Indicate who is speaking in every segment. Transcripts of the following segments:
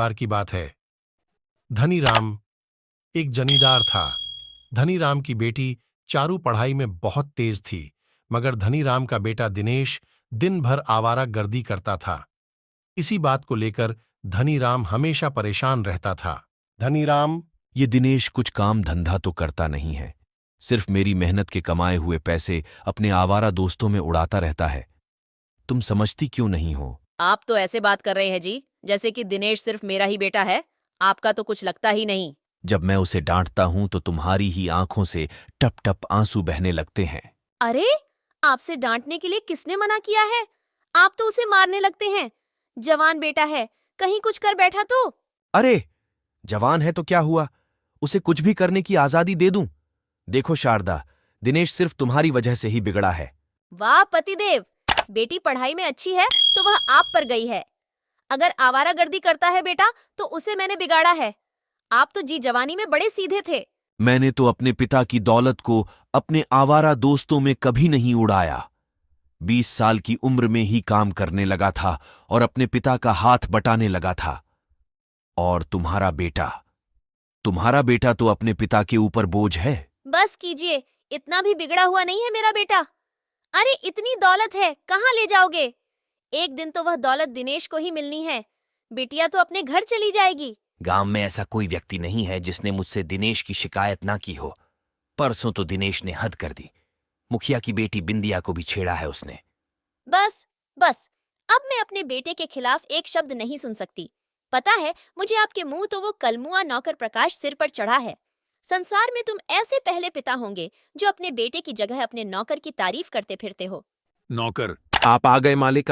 Speaker 1: बार की बात है। धनीराम एक जमींदार था। धनीराम की बेटी चारू पढ़ाई में बहुत तेज थी, मगर धनीराम का बेटा दिनेश दिन भर आवारागर्दी करता था। इसी बात को लेकर धनीराम हमेशा परेशान रहता था। धनीराम,
Speaker 2: ये दिनेश कुछ काम धंधा तो करता नहीं है, सिर्फ मेरी मेहनत के कमाए हुए पैसे अपने आवारा दोस्तों में उड़ाता रहता है। तुम समझती क्यों नहीं हो?
Speaker 3: आप तो ऐसे बात कर रहे हैं जी, जैसे कि दिनेश सिर्फ मेरा ही बेटा है। आपका तो कुछ लगता ही नहीं।
Speaker 2: जब मैं उसे डांटता हूं तो तुम्हारी ही आंखों से टप टप आंसू बहने लगते हैं।
Speaker 3: अरे, आपसे डांटने के लिए किसने मना किया है? आप तो उसे मारने लगते हैं। जवान बेटा है, कहीं कुछ कर बैठा तो।
Speaker 2: अरे, जवान है तो क्या हुआ, उसे कुछ भी करने की आजादी दे दूं। देखो शारदा, दिनेश सिर्फ तुम्हारी वजह से ही बिगड़ा है।
Speaker 3: वाह पतिदेव, बेटी पढ़ाई में अच्छी है तो वह आप पर गई है। अगर आवारागर्दी करता है बेटा तो उसे मैंने बिगाड़ा है। आप तो जी जवानी में बड़े सीधे थे।
Speaker 2: मैंने तो अपने पिता की दौलत को अपने आवारा दोस्तों में कभी नहीं उड़ाया। 20 साल की उम्र में ही काम करने लगा था और अपने पिता का हाथ बटाने लगा था। और तुम्हारा बेटा तो अपने पिता के ऊपर बोझ है।
Speaker 3: बस कीजिए, इतना भी बिगड़ा हुआ नहीं है मेरा बेटा। अरे, इतनी दौलत है, कहाँ ले जाओगे? एक दिन तो वह दौलत दिनेश को ही मिलनी है। बिटिया तो अपने घर चली जाएगी।
Speaker 2: गांव में ऐसा कोई व्यक्ति नहीं है जिसने मुझसे दिनेश की शिकायत ना की हो। परसों तो दिनेश ने हद कर दी। मुखिया की बेटी बिंदिया को भी छेड़ा है उसने।
Speaker 3: बस बस, अब मैं अपने बेटे के खिलाफ एक शब्द नहीं सुन सकती। पता है मुझे, आपके मुंह तो वो कलमुआ नौकर प्रकाश सिर पर चढ़ा है। संसार में तुम ऐसे पहले पिता होंगे जो अपने बेटे की जगह अपने नौकर की तारीफ करते फिरते हो।
Speaker 4: नौकर, आप आ गए मालिक।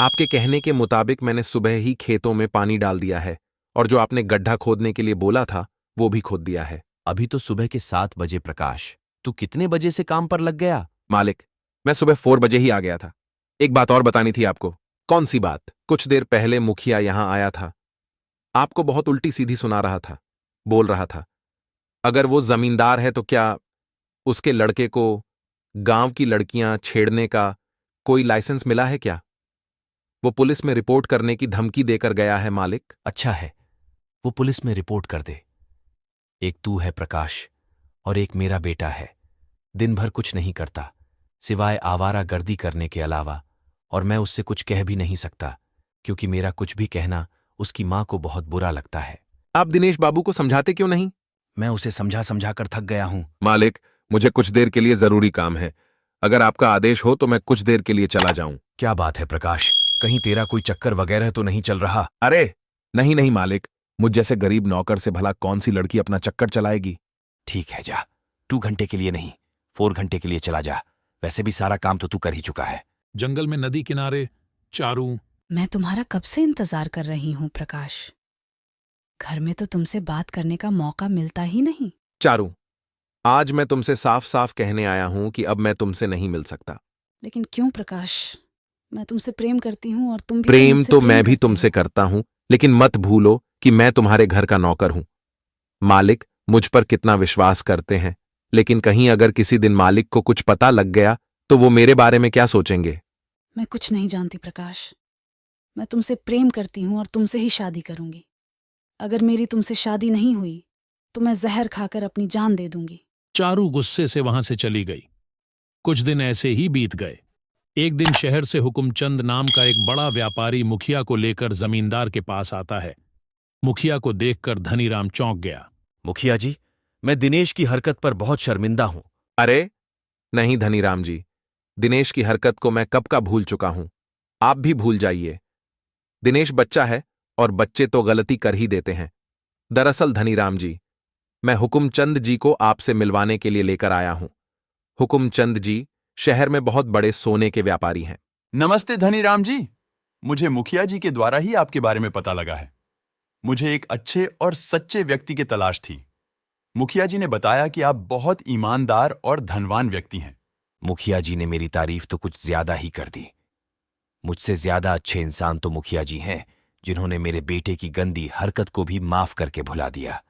Speaker 4: आपके कहने के मुताबिक मैंने सुबह ही खेतों में पानी डाल दिया है, और जो आपने गड्ढा खोदने के लिए बोला था वो भी खोद दिया है।
Speaker 2: अभी तो सुबह के 7 बजे प्रकाश, तू कितने बजे से काम पर लग गया?
Speaker 4: मालिक, मैं सुबह 4 बजे ही आ गया था। एक बात और बतानी थी आपको। कौन सी बात? कुछ देर पहले मुखिया यहां आया था, आपको बहुत उल्टी सीधी सुना रहा था। बोल रहा था अगर वो जमींदार है तो क्या उसके लड़के को गांव की लड़कियां छेड़ने का कोई लाइसेंस मिला है क्या? वो पुलिस में रिपोर्ट करने की धमकी देकर गया है मालिक।
Speaker 2: अच्छा है, वो पुलिस में रिपोर्ट कर दे। एक तू है प्रकाश और एक मेरा बेटा है। दिन भर कुछ नहीं करता सिवाय आवारागर्दी करने के अलावा, और मैं उससे कुछ कह भी नहीं सकता क्योंकि मेरा कुछ भी कहना उसकी मां को बहुत बुरा लगता है।
Speaker 4: आप दिनेश बाबू को समझाते क्यों नहीं?
Speaker 2: मैं उसे समझा कर थक गया हूं।
Speaker 4: मालिक, मुझे कुछ देर के लिए जरूरी काम है। अगर आपका आदेश हो तो मैं कुछ देर के लिए चला जाऊं।
Speaker 2: क्या बात है प्रकाश, कहीं तेरा कोई चक्कर वगैरह तो नहीं चल रहा?
Speaker 4: अरे नहीं मालिक, मुझ जैसे गरीब नौकर से भला कौन सी लड़की अपना चक्कर चलाएगी।
Speaker 2: ठीक है, जा। 2 घंटे के लिए नहीं, 4 घंटे के लिए चला जा। वैसे भी सारा काम तो तू कर ही चुका है।
Speaker 4: जंगल में नदी किनारे चारू।
Speaker 5: मैं तुम्हारा कब से इंतजार कर रही हूं प्रकाश। घर में तो तुमसे बात करने का मौका मिलता ही नहीं।
Speaker 4: चारू, आज मैं तुमसे साफ साफ कहने आया हूं कि अब मैं तुमसे नहीं मिल सकता।
Speaker 5: लेकिन क्यों प्रकाश? मैं तुमसे प्रेम करती हूँ और तुम भी
Speaker 4: प्रेम
Speaker 5: मुझसे
Speaker 4: तो
Speaker 5: प्रेम
Speaker 4: मैं भी
Speaker 5: करते
Speaker 4: तुमसे
Speaker 5: हो।
Speaker 4: करता हूं, लेकिन मत भूलो कि मैं तुम्हारे घर का नौकर हूं। मालिक मुझ पर कितना विश्वास करते हैं, लेकिन कहीं अगर किसी दिन मालिक को कुछ पता लग गया तो वो मेरे बारे में क्या सोचेंगे?
Speaker 5: मैं कुछ नहीं जानती प्रकाश। मैं तुमसे प्रेम करती हूँ और तुमसे ही शादी करूंगी। अगर मेरी तुमसे शादी नहीं हुई तो मैं जहर खाकर अपनी जान दे दूंगी।
Speaker 6: चारू गुस्से से वहां से चली गई। कुछ दिन ऐसे ही बीत गए। एक दिन शहर से हुकुमचंद नाम का एक बड़ा व्यापारी मुखिया को लेकर जमींदार के पास आता है। मुखिया को देखकर धनीराम चौंक गया।
Speaker 2: मुखिया जी, मैं दिनेश की हरकत पर बहुत शर्मिंदा हूं।
Speaker 4: अरे नहीं धनीराम जी, दिनेश की हरकत को मैं कब का भूल चुका हूं। आप भी भूल जाइए। दिनेश बच्चा है और बच्चे तो गलती कर ही देते हैं। दरअसल धनीराम जी, मैं हुकुमचंद जी को आपसे मिलवाने के लिए लेकर आया हूं। हुकुमचंद जी शहर में बहुत बड़े सोने के व्यापारी हैं।
Speaker 7: नमस्ते धनीराम जी, मुझे मुखिया जी के द्वारा ही आपके बारे में पता लगा है। मुझे एक अच्छे और सच्चे व्यक्ति की तलाश थी। मुखिया जी ने बताया कि आप बहुत ईमानदार और धनवान व्यक्ति हैं।
Speaker 2: मुखिया जी ने मेरी तारीफ तो कुछ ज्यादा ही कर दी। मुझसे ज्यादा अच्छे इंसान तो मुखिया जी हैं, जिन्होंने मेरे बेटे की गंदी हरकत को भी माफ करके भुला दिया।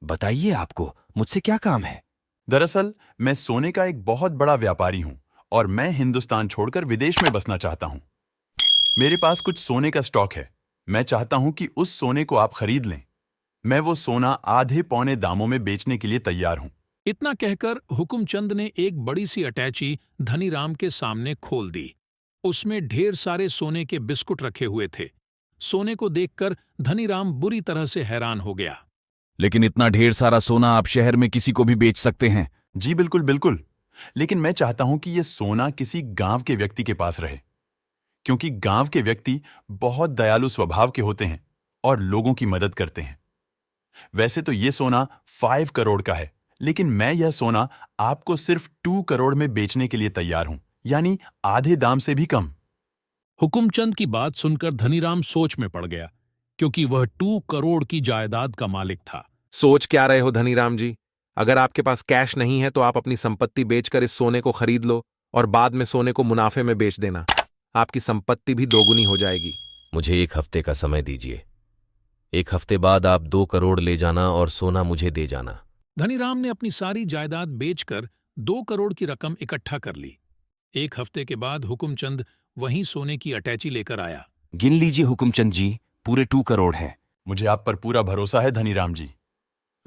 Speaker 2: बताइए, आपको मुझसे क्या काम है?
Speaker 7: दरअसल मैं सोने का एक बहुत बड़ा व्यापारी हूं और मैं हिंदुस्तान छोड़कर विदेश में बसना चाहता हूं। मेरे पास कुछ सोने का स्टॉक है। मैं चाहता हूं कि उस सोने को आप खरीद लें। मैं वो सोना आधे पौने दामों में बेचने के लिए तैयार हूं।
Speaker 6: इतना कहकर हुकुमचंद ने एक बड़ी सी अटैची धनीराम के सामने खोल दी। उसमें ढेर सारे सोने के बिस्कुट रखे हुए थे। सोने को देखकर धनीराम बुरी तरह से हैरान हो गया।
Speaker 2: लेकिन इतना ढेर सारा सोना आप शहर में किसी को भी बेच सकते हैं।
Speaker 7: जी बिल्कुल बिल्कुल, लेकिन मैं चाहता हूं कि यह सोना किसी गांव के व्यक्ति के पास रहे, क्योंकि गांव के व्यक्ति बहुत दयालु स्वभाव के होते हैं और लोगों की मदद करते हैं। वैसे तो यह सोना 5 करोड़ का है, लेकिन मैं यह सोना आपको सिर्फ 2 करोड़ में बेचने के लिए तैयार हूं, यानी आधे दाम से भी कम।
Speaker 6: हुकुमचंद की बात सुनकर धनीराम सोच में पड़ गया, क्योंकि वह 2 करोड़ की जायदाद का मालिक था।
Speaker 4: सोच क्या रहे हो धनीराम जी? अगर आपके पास कैश नहीं है तो आप अपनी संपत्ति बेचकर इस सोने को खरीद लो और बाद में सोने को मुनाफे में बेच देना। आपकी संपत्ति भी दोगुनी हो जाएगी।
Speaker 2: मुझे 1 हफ्ते का समय दीजिए। 1 हफ्ते बाद आप 2 करोड़ ले जाना और सोना मुझे दे जाना।
Speaker 6: धनीराम ने अपनी सारी जायदाद बेचकर 2 करोड़ की रकम इकट्ठा कर ली। 1 हफ्ते के बाद हुकुमचंद वहीं सोने की अटैची लेकर आया।
Speaker 2: गिन लीजिए हुकुमचंद जी, पूरे 2 करोड़ हैं।
Speaker 7: मुझे आप पर पूरा भरोसा है धनीराम जी।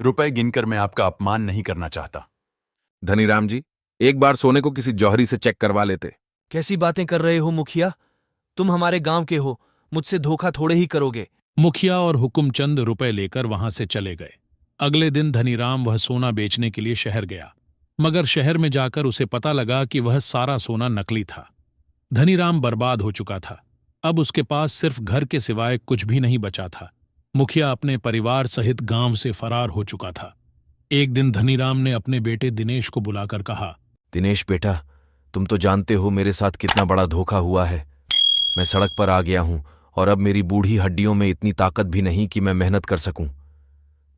Speaker 7: रुपए गिनकर मैं आपका अपमान नहीं करना चाहता।
Speaker 4: धनीराम जी, एक बार सोने को किसी जौहरी से चेक करवा लेते।
Speaker 8: कैसी बातें कर रहे हो मुखिया? तुम हमारे गांव के हो, मुझसे धोखा थोड़े ही करोगे।
Speaker 6: मुखिया और हुकुमचंद रुपए लेकर वहां से चले गए। अगले दिन धनीराम वह सोना बेचने के लिए शहर गया, मगर शहर में जाकर उसे पता लगा कि वह सारा सोना नकली था। धनीराम बर्बाद हो चुका था। अब उसके पास सिर्फ घर के सिवाय कुछ भी नहीं बचा था। मुखिया अपने परिवार सहित गांव से फरार हो चुका था। एक दिन धनीराम ने अपने बेटे दिनेश को बुलाकर कहा,
Speaker 2: दिनेश बेटा, तुम तो जानते हो मेरे साथ कितना बड़ा धोखा हुआ है। मैं सड़क पर आ गया हूं और अब मेरी बूढ़ी हड्डियों में इतनी ताकत भी नहीं कि मैं मेहनत कर सकूं।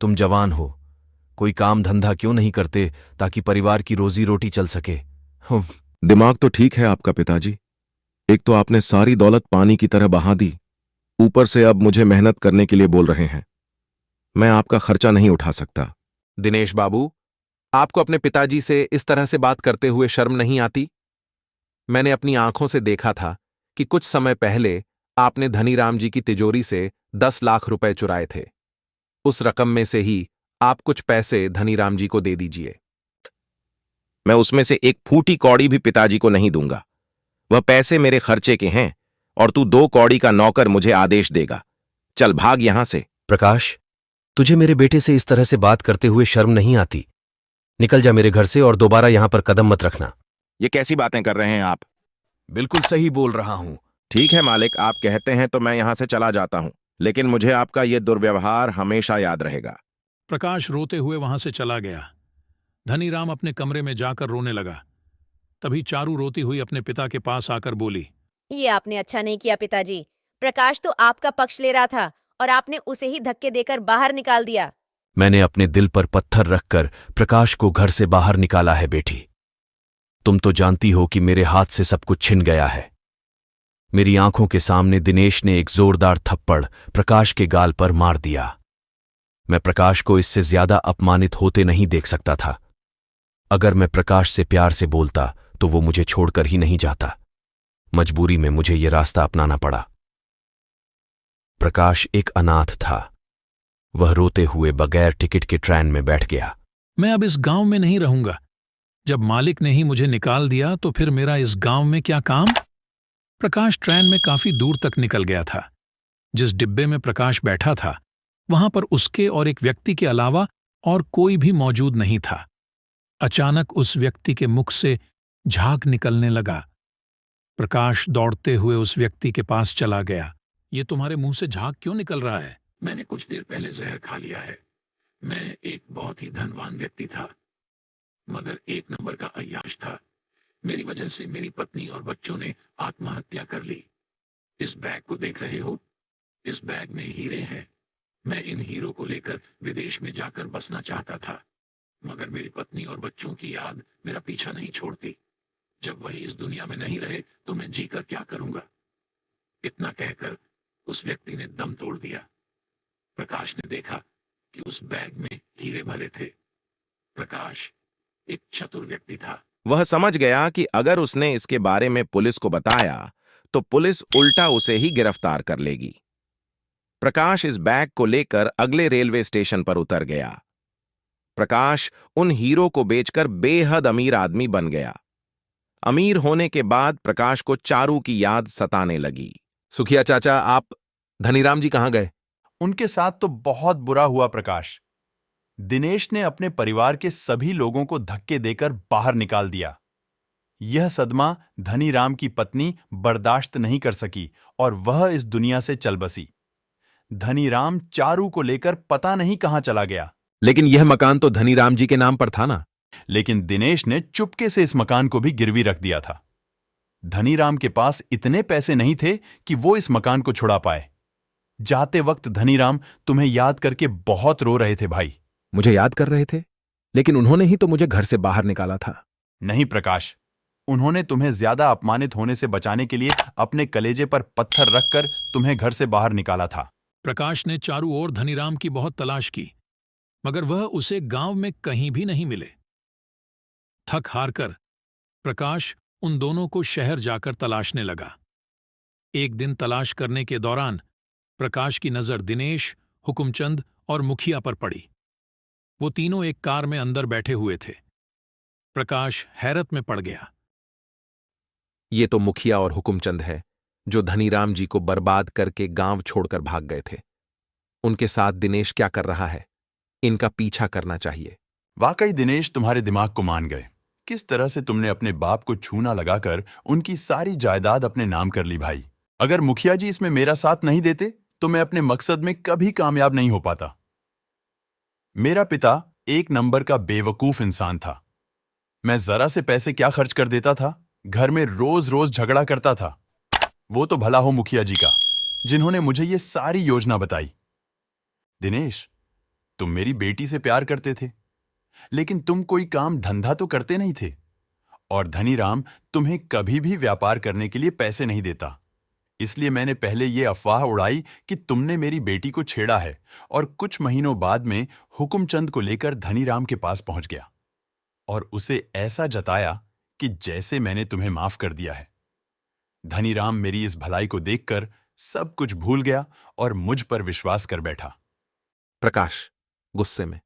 Speaker 2: तुम जवान हो, कोई काम धंधा क्यों नहीं करते ताकि परिवार की रोजी रोटी चल सके?
Speaker 9: दिमाग तो ठीक है आपका पिताजी। एक तो आपने सारी दौलत पानी की तरह बहा दी, ऊपर से अब मुझे मेहनत करने के लिए बोल रहे हैं। मैं आपका खर्चा नहीं उठा सकता।
Speaker 4: दिनेश बाबू, आपको अपने पिताजी से इस तरह से बात करते हुए शर्म नहीं आती? मैंने अपनी आंखों से देखा था कि कुछ समय पहले आपने धनीराम जी की तिजोरी से 10 लाख रुपए चुराए थे। उस रकम में से ही आप कुछ पैसे धनीराम जी को दे दीजिए।
Speaker 9: मैं उसमें से एक फूटी कौड़ी भी पिताजी को नहीं दूंगा। वह पैसे मेरे खर्चे के हैं और तू 2 कौड़ी का नौकर मुझे आदेश देगा। चल भाग यहां से।
Speaker 2: प्रकाश, तुझे मेरे बेटे से इस तरह से बात करते हुए शर्म नहीं आती? निकल जा मेरे घर से और दोबारा यहां पर कदम मत रखना।
Speaker 9: ये कैसी बातें कर रहे हैं आप?
Speaker 2: बिल्कुल सही बोल रहा हूं।
Speaker 9: ठीक है मालिक, आप कहते हैं तो मैं यहां से चला जाता हूं, लेकिन मुझे आपका ये दुर्व्यवहार हमेशा याद रहेगा।
Speaker 6: प्रकाश रोते हुए वहां से चला गया। धनीराम अपने कमरे में जाकर रोने लगा। तभी चारू रोती हुई अपने पिता के पास आकर बोली,
Speaker 3: ये आपने अच्छा नहीं किया पिताजी। प्रकाश तो आपका पक्ष ले रहा था और आपने उसे ही धक्के देकर बाहर निकाल दिया।
Speaker 2: मैंने अपने दिल पर पत्थर रखकर प्रकाश को घर से बाहर निकाला है बेटी। तुम तो जानती हो कि मेरे हाथ से सब कुछ छिन गया है। मेरी आंखों के सामने दिनेश ने एक जोरदार थप्पड़ प्रकाश के गाल पर मार दिया। मैं प्रकाश को इससे ज्यादा अपमानित होते नहीं देख सकता था। अगर मैं प्रकाश से प्यार से बोलता तो वो मुझे छोड़कर ही नहीं जाता। मजबूरी में मुझे ये रास्ता अपनाना पड़ा। प्रकाश एक अनाथ था। वह रोते हुए बगैर टिकट के ट्रेन में बैठ गया।
Speaker 6: मैं अब इस गांव में नहीं रहूंगा। जब मालिक ने ही मुझे निकाल दिया तो फिर मेरा इस गांव में क्या काम? प्रकाश ट्रेन में काफी दूर तक निकल गया था। जिस डिब्बे में प्रकाश बैठा था वहां पर उसके और एक व्यक्ति के अलावा और कोई भी मौजूद नहीं था। अचानक उस व्यक्ति के मुख से झाग निकलने लगा। प्रकाश दौड़ते हुए उस व्यक्ति के पास चला गया। ये तुम्हारे मुंह से झाग क्यों निकल रहा है? मैंने कुछ देर पहले जहर खा लिया है। मैं एक बहुत ही धनवान व्यक्ति था, मगर 1 नंबर का अय्याश था। मेरी वजह से मेरी पत्नी और बच्चों ने आत्महत्या कर ली। इस बैग को देख रहे हो? इस बैग में हीरे हैं। मैं इन हीरो को लेकर विदेश में जाकर बसना चाहता था, मगर मेरी पत्नी और बच्चों की याद मेरा पीछा नहीं छोड़ती। जब वही इस दुनिया में नहीं रहे तो मैं जीकर क्या करूंगा? इतना कहकर उस व्यक्ति ने दम तोड़ दिया। प्रकाश ने देखा कि उस बैग में हीरे भरे थे। प्रकाश एक चतुर व्यक्ति था।
Speaker 9: वह समझ गया कि अगर उसने इसके बारे में पुलिस को बताया तो पुलिस उल्टा उसे ही गिरफ्तार कर लेगी। प्रकाश इस बैग को लेकर अगले रेलवे स्टेशन पर उतर गया। प्रकाश उन हीरो को बेचकर बेहद अमीर आदमी बन गया। अमीर होने के बाद प्रकाश को चारू की याद सताने लगी।
Speaker 4: सुखिया चाचा, आप धनीराम जी कहाँ गए?
Speaker 7: उनके साथ तो बहुत बुरा हुआ प्रकाश। दिनेश ने अपने परिवार के सभी लोगों को धक्के देकर बाहर निकाल दिया। यह सदमा धनीराम की पत्नी बर्दाश्त नहीं कर सकी और वह इस दुनिया से चल बसी। धनीराम चारू को लेकर पता नहीं कहां चला गया।
Speaker 4: लेकिन यह मकान तो धनीराम जी के नाम पर था ना?
Speaker 7: लेकिन दिनेश ने चुपके से इस मकान को भी गिरवी रख दिया था। धनीराम के पास इतने पैसे नहीं थे कि वो इस मकान को छुड़ा पाए। जाते वक्त धनीराम तुम्हें याद करके बहुत रो रहे थे भाई।
Speaker 4: मुझे याद कर रहे थे, लेकिन उन्होंने ही तो मुझे घर से बाहर निकाला था।
Speaker 7: नहीं प्रकाश, उन्होंने तुम्हें ज्यादा अपमानित होने से बचाने के लिए अपने कलेजे पर पत्थर रखकर तुम्हें घर से बाहर निकाला था।
Speaker 6: प्रकाश ने चारू और धनीराम की बहुत तलाश की, मगर वह उसे गांव में कहीं भी नहीं मिले। थक हार कर प्रकाश उन दोनों को शहर जाकर तलाशने लगा। एक दिन तलाश करने के दौरान प्रकाश की नजर दिनेश, हुकुमचंद और मुखिया पर पड़ी। वो तीनों एक कार में अंदर बैठे हुए थे। प्रकाश हैरत में पड़ गया।
Speaker 4: ये तो मुखिया और हुकुमचंद है, जो धनीराम जी को बर्बाद करके गांव छोड़कर भाग गए थे। उनके साथ दिनेश क्या कर रहा है? इनका पीछा करना चाहिए।
Speaker 7: वाकई दिनेश तुम्हारे दिमाग को मान गए। किस तरह से तुमने अपने बाप को छूना लगाकर उनकी सारी जायदाद अपने नाम कर ली भाई। अगर मुखिया जी इसमें मेरा साथ नहीं देते तो मैं अपने मकसद में कभी कामयाब नहीं हो पाता। मेरा पिता एक नंबर का बेवकूफ इंसान था। मैं जरा से पैसे क्या खर्च कर देता था, घर में रोज रोज झगड़ा करता था। वो तो भला हो मुखिया जी का, जिन्होंने मुझे ये सारी योजना बताई। दिनेश, तुम मेरी बेटी से प्यार करते थे, लेकिन तुम कोई काम धंधा तो करते नहीं थे। और धनीराम तुम्हें कभी भी व्यापार करने के लिए पैसे नहीं देता। इसलिए मैंने पहले ये अफवाह उड़ाई कि तुमने मेरी बेटी को छेड़ा है, और कुछ महीनों बाद में हुकुमचंद को लेकर धनीराम के पास पहुंच गया और उसे ऐसा जताया कि जैसे मैंने तुम्हें माफ कर दिया है। धनीराम मेरी इस भलाई को देखकर सब कुछ भूल गया और मुझ पर विश्वास कर बैठा।
Speaker 4: प्रकाश गुस्से में,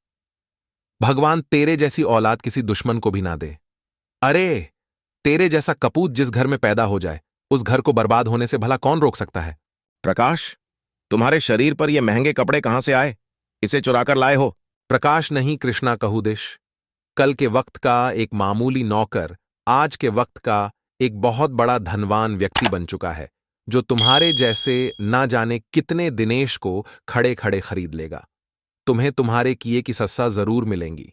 Speaker 4: भगवान तेरे जैसी औलाद किसी दुश्मन को भी ना दे। अरे, तेरे जैसा कपूत जिस घर में पैदा हो जाए, उस घर को बर्बाद होने से भला कौन रोक सकता है?
Speaker 9: प्रकाश, तुम्हारे शरीर पर ये महंगे कपड़े कहां से आए? इसे चुराकर लाए हो?
Speaker 4: प्रकाश नहीं कृष्णा कहूदिश। कल के वक्त का एक मामूली नौकर आज के वक्त का एक बहुत बड़ा धनवान व्यक्ति बन चुका है, जो तुम्हारे जैसे ना जाने कितने दिनेश को खड़े खड़े खरीद लेगा। तुम्हें तुम्हारे किए की सस्सा जरूर मिलेंगी।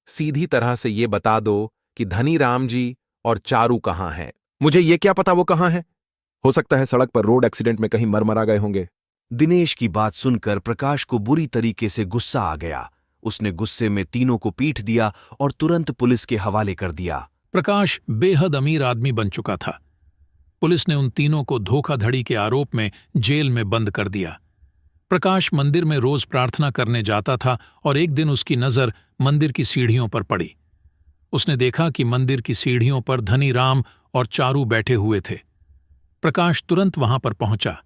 Speaker 4: सीधी तरह से ये बता दो कि धनीराम जी और चारू कहाँ हैं।
Speaker 2: मुझे ये क्या पता वो कहाँ है? हो सकता है सड़क पर रोड एक्सीडेंट में कहीं मरमरा गए होंगे।
Speaker 8: दिनेश की बात सुनकर प्रकाश को बुरी तरीके से गुस्सा आ गया। उसने गुस्से में तीनों को पीट दिया और तुरंत पुलिस के हवाले कर दिया।
Speaker 6: प्रकाश बेहद अमीर आदमी बन चुका था। पुलिस ने उन तीनों को धोखाधड़ी के आरोप में जेल में बंद कर दिया। प्रकाश मंदिर में रोज प्रार्थना करने जाता था और एक दिन उसकी नजर मंदिर की सीढ़ियों पर पड़ी। उसने देखा कि मंदिर की सीढ़ियों पर धनीराम और चारू बैठे हुए थे। प्रकाश तुरंत वहां पर पहुंचा।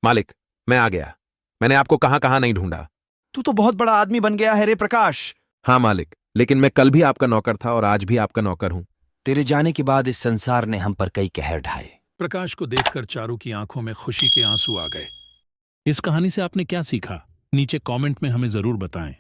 Speaker 4: मालिक, मैं आ गया। मैंने आपको कहां कहां नहीं ढूंढा।
Speaker 8: तू तो बहुत बड़ा आदमी बन गया है रे प्रकाश।
Speaker 4: हाँ मालिक, लेकिन मैं कल भी आपका नौकर था और आज भी आपका नौकर हूं।
Speaker 10: तेरे जाने के बाद इस संसार ने हम पर कई कहर ढाए।
Speaker 6: प्रकाश को देखकर चारू की आंखों में खुशी के आंसू आ गए। इस कहानी से आपने क्या सीखा? नीचे कमेंट में हमें जरूर बताएं।